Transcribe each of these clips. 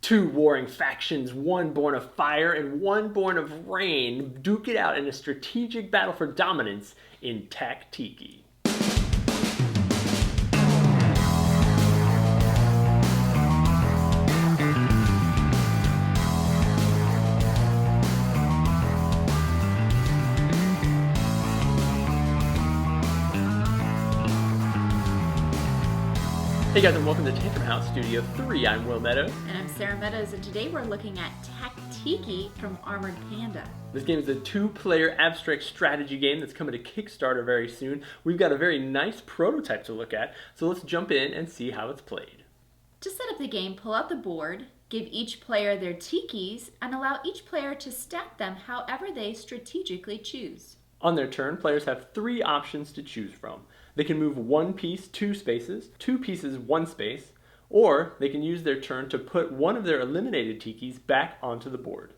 Two warring factions, one born of fire and one born of rain, duke it out in a strategic battle for dominance in Tactiki. Hey guys, and welcome to Tantrum House Studio 3. I'm Will Meadows. And I'm Sarah Meadows, and today we're looking at Tactiki from Armored Panda. This game is a two-player abstract strategy game that's coming to Kickstarter very soon. We've got a very nice prototype to look at, so let's jump in and see how it's played. To set up the game, pull out the board, give each player their tikis, and allow each player to stack them however they strategically choose. On their turn, players have three options to choose from. They can move one piece 2 spaces, 2 pieces 1 space, or they can use their turn to put one of their eliminated tikis back onto the board.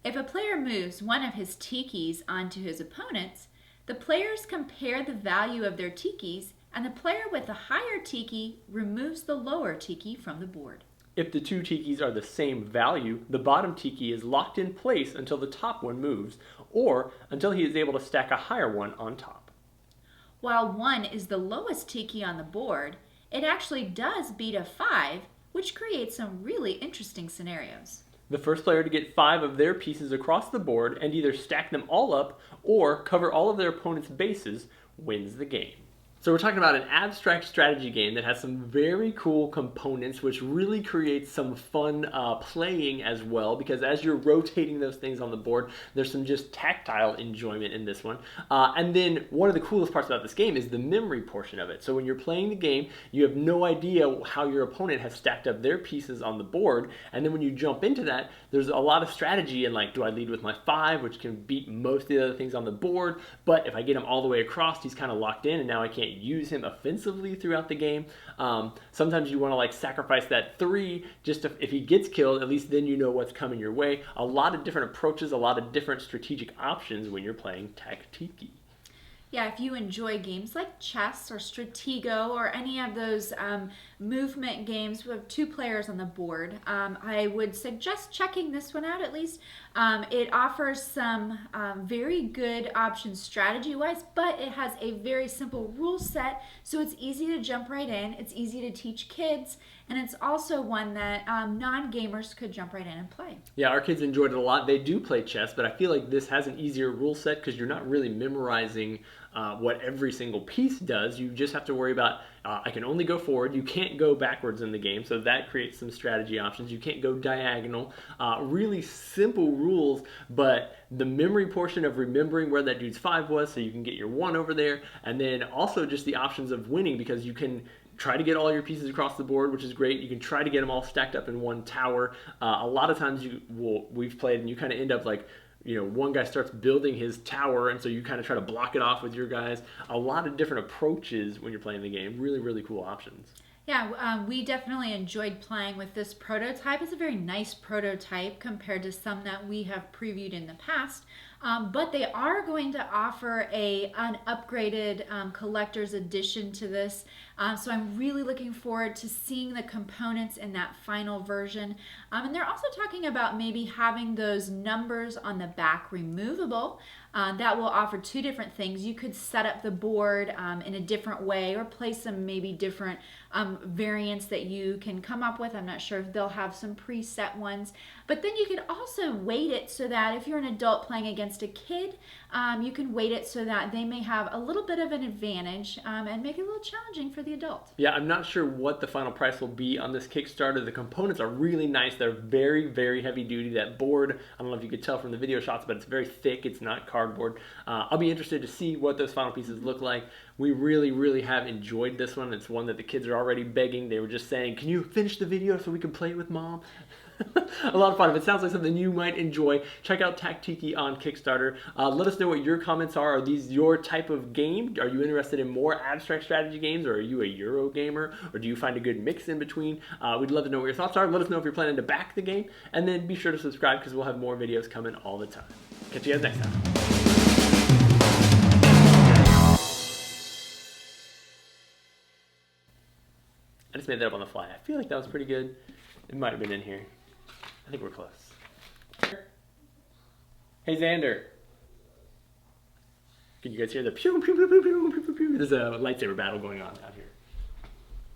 If a player moves one of his tikis onto his opponent's, the players compare the value of their tikis, and the player with the higher tiki removes the lower tiki from the board. If the two tikis are the same value, the bottom tiki is locked in place until the top one moves, or until he is able to stack a higher one on top. While 1 is the lowest tiki on the board, it actually does beat a 5, which creates some really interesting scenarios. The first player to get 5 of their pieces across the board and either stack them all up or cover all of their opponent's bases wins the game. So we're talking about an abstract strategy game that has some very cool components, which really creates some fun playing as well, because as you're rotating those things on the board, there's some just tactile enjoyment in this one. And then one of the coolest parts about this game is the memory portion of it. So when you're playing the game, you have no idea how your opponent has stacked up their pieces on the board, and then when you jump into that, there's a lot of strategy in, like, do I lead with my 5, which can beat most of the other things on the board, but if I get him all the way across, he's kind of locked in, and now I can't use him offensively throughout the game. Sometimes you want to, like, sacrifice that 3 just if he gets killed, at least then you know what's coming your way. A lot of different approaches, a lot of different strategic options when you're playing Tactiki. Yeah, if you enjoy games like chess or Stratego or any of those movement games with 2 players on the board, I would suggest checking this one out at least. It offers some very good options strategy-wise, but it has a very simple rule set, so it's easy to jump right in, it's easy to teach kids, and it's also one that non-gamers could jump right in and play. Yeah, our kids enjoyed it a lot. They do play chess, but I feel like this has an easier rule set because you're not really memorizing what every single piece does. You just have to worry about, I can only go forward. You can't go backwards in the game, so that creates some strategy options. You can't go diagonal. Really simple rules, but the memory portion of remembering where that dude's 5 was so you can get your 1 over there, and then also just the options of winning, because you can try to get all your pieces across the board, which is great. You can try to get them all stacked up in one tower. A lot of times we've played and you kind of end up like, you know, one guy starts building his tower, and so you kind of try to block it off with your guys. A lot of different approaches when you're playing the game. Really, really cool options. Yeah, we definitely enjoyed playing with this prototype. It's a very nice prototype compared to some that we have previewed in the past. But they are going to offer an upgraded collector's edition to this. So I'm really looking forward to seeing the components in that final version. And they're also talking about maybe having those numbers on the back removable. That will offer 2 different things. You could set up the board in a different way or play some maybe different variants that you can come up with. I'm not sure if they'll have some preset ones. But then you could also weight it so that if you're an adult playing against a kid, you can weight it so that they may have a little bit of an advantage and make it a little challenging for the adult. Yeah, I'm not sure what the final price will be on this Kickstarter. The components are really nice. They're very, very heavy duty. That board, I don't know if you could tell from the video shots, but it's very thick. It's not cardboard. I'll be interested to see what those final pieces look like. We really, really have enjoyed this one. It's one that the kids are already begging. They were just saying, can you finish the video so we can play it with Mom? A lot of fun. If it sounds like something you might enjoy, check out Tactiki on Kickstarter. Let us know what your comments are. Are these your type of game? Are you interested in more abstract strategy games, or are you a Euro gamer, or do you find a good mix in between? We'd love to know what your thoughts are. Let us know if you're planning to back the game, and then be sure to subscribe because we'll have more videos coming all the time. Catch you guys next time. I just made that up on the fly. I feel like that was pretty good. It might have been in here. I think we're close. Hey, Xander. Can you guys hear the pew, pew, pew, pew, pew, pew, pew, pew? There's a lightsaber battle going on out here.